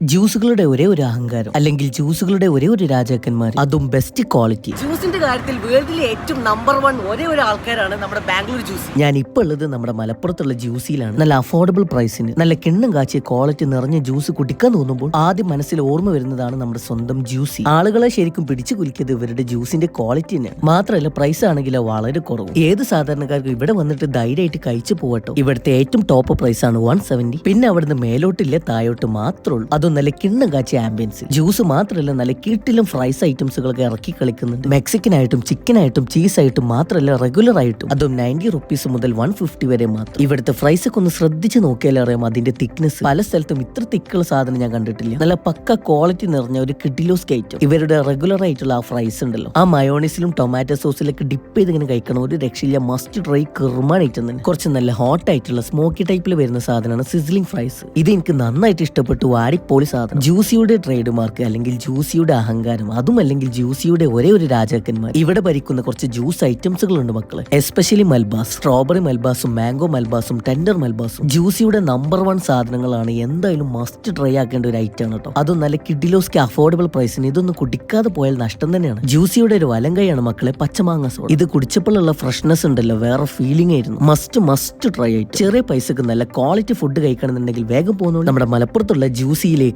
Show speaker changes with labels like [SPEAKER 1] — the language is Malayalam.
[SPEAKER 1] ജ്യൂസുകളുടെ ഒരേ ഒരു അഹങ്കാരം അല്ലെങ്കിൽ ജ്യൂസുകളുടെ ഒരേ ഒരു രാജാക്കന്മാർ, അതും ബെസ്റ്റ് ക്വാളിറ്റി.
[SPEAKER 2] ജ്യൂസിന്റെ കാര്യത്തിൽ വേൾഡിലെ ഏറ്റവും നമ്പർ 1 ഒരേ ഒരു ആൾക്കാരാണ് നമ്മുടെ ബാംഗ്ലൂർ ജ്യൂസ്.
[SPEAKER 1] ഞാൻ ഇപ്പോൾ ഉള്ളത് നമ്മുടെ മലപ്പുറത്തുള്ള ജ്യൂസിലാണ്. നല്ല അഫോർഡബിൾ പ്രൈസിന് നല്ല കിണ്ണം കാച്ചിയ ക്വാളിറ്റി നിറഞ്ഞ ജ്യൂസ് കുടിക്കാൻ തോന്നുമ്പോൾ ആദ്യം മനസ്സിൽ ഓർമ്മ വരുന്നതാണ് നമ്മുടെ സ്വന്തം ജ്യൂസി. ആളുകളെ ശരിക്കും പിടിച്ചു കുലിക്കുന്നത് ഇവരുടെ ജ്യൂസിന്റെ ക്വാളിറ്റി തന്നെയാണ്. മാത്രമല്ല പ്രൈസ് ആണെങ്കിലോ വളരെ കുറവ്. ഏത് സാധാരണക്കാർക്കും ഇവിടെ വന്നിട്ട് ധൈര്യമായിട്ട് കഴിച്ചു പോകട്ടോ. ഇവിടുത്തെ ഏറ്റവും ടോപ്പ് പ്രൈസ് ആണ് 170. പിന്നെ അവിടുന്ന് മേലോട്ടില്ല, താഴോട്ട് മാത്രമേ ഉള്ളൂ. അതും നല്ല കിണ്ണം കാച്ചിയ ആംബിയൻസ്. ജ്യൂസ് മാത്രമല്ല, നല്ല കീട്ടിലും ഫ്രൈസ് ഐറ്റംസുകളൊക്കെ ഇറക്കി കളിക്കുന്നുണ്ട്. മെക്സിക്കൻ ആയിട്ടും ചിക്കൻ ആയിട്ടും ചീസ് ആയിട്ടും മാത്രമല്ല, റെഗുലർ ആയിട്ടും. അതും 90 റുപ്പീസ് മുതൽ 150 വരെ മാത്രം. ഇവിടുത്തെ ഫ്രൈസ് ഒക്കെ ഒന്ന് ശ്രദ്ധിച്ച് നോക്കിയാലേ അറിയാം അതിന്റെ തിക്നെസ്. പല സ്ഥലത്തും ഇത്ര തിക്കുള്ള സാധനം ഞാൻ കണ്ടിട്ടില്ല. നല്ല പക്ക ക്വാളിറ്റി നിറഞ്ഞ ഒരു കിഡിലോസ് ഐറ്റം. ഇവരുടെ റെഗുലർ ആയിട്ടുള്ള ആ ഫ്രൈസ് ഉണ്ടല്ലോ, ആ മയോണീസിലും ടൊമാറ്റോ സോസിലൊക്കെ ഡിപ്പ് ചെയ്ത് ഇങ്ങനെ കഴിക്കണം. ഒരു രക്ഷയില്ല, മസ്റ്റ് ട്രൈ കിർമാൻ ഐറ്റം തന്നെ. കുറച്ച് നല്ല ഹോട്ട് ആയിട്ടുള്ള സ്മോക്കി ടൈപ്പിൽ വരുന്ന സാധനമാണ് സിസിലിംഗ് ഫ്രൈസ്. ഇത് എനിക്ക് നന്നായിട്ട് ഇഷ്ടപ്പെട്ടു. വാടിപ്പോളി സാധനം. ജ്യൂസിയുടെ ട്രേഡ് മാർക്ക് അല്ലെങ്കിൽ ജ്യൂസിയുടെ അഹങ്കാരം, അതും അല്ലെങ്കിൽ ജ്യൂസിയുടെ ഒരേ ഒരു രാജാക്കന്മാർ. ഇവിടെ ഭരിക്കുന്ന കുറച്ച് ജ്യൂസ് ഐറ്റംസുകൾ ഉണ്ട് മക്കളെ. എസ്പെഷ്യലി മൽബാസ്, സ്ട്രോബെറി മൽബാസും മാംഗോ മൽബാസും ടെൻഡർ മൽബാസും ജ്യൂസിയുടെ നമ്പർ 1 സാധനങ്ങളാണ്. എന്തായാലും മസ്റ്റ് ട്രൈ ആക്കേണ്ട ഒരു ഐറ്റം ആണ് കേട്ടോ. അതും നല്ല കിഡിലോസ്ക്ക് അഫോർഡബിൾ പ്രൈസിന്. ഇതൊന്നും കുടിക്കാതെ പോയാൽ നഷ്ടം തന്നെയാണ്. ജ്യൂസിയുടെ ഒരു വലങ്കയാണ് മക്കളെ പച്ചമാങ്ങ സോഡ. ഇത് കുടിച്ചപ്പോഴുള്ള ഫ്രഷ്നെസ് ഉണ്ടല്ലോ, വേറെ ഫീലിംഗ് ആയിരുന്നു. മസ്റ്റ് ട്രൈ ആയിട്ട്. ചെറിയ പൈസക്ക് നല്ല ക്വാളിറ്റി ഫുഡ് കഴിക്കണമെന്നുണ്ടെങ്കിൽ വേഗം പോകുന്നു നമ്മുടെ മലപ്പുറത്തുള്ള ജ്യൂസിയിലേക്ക്.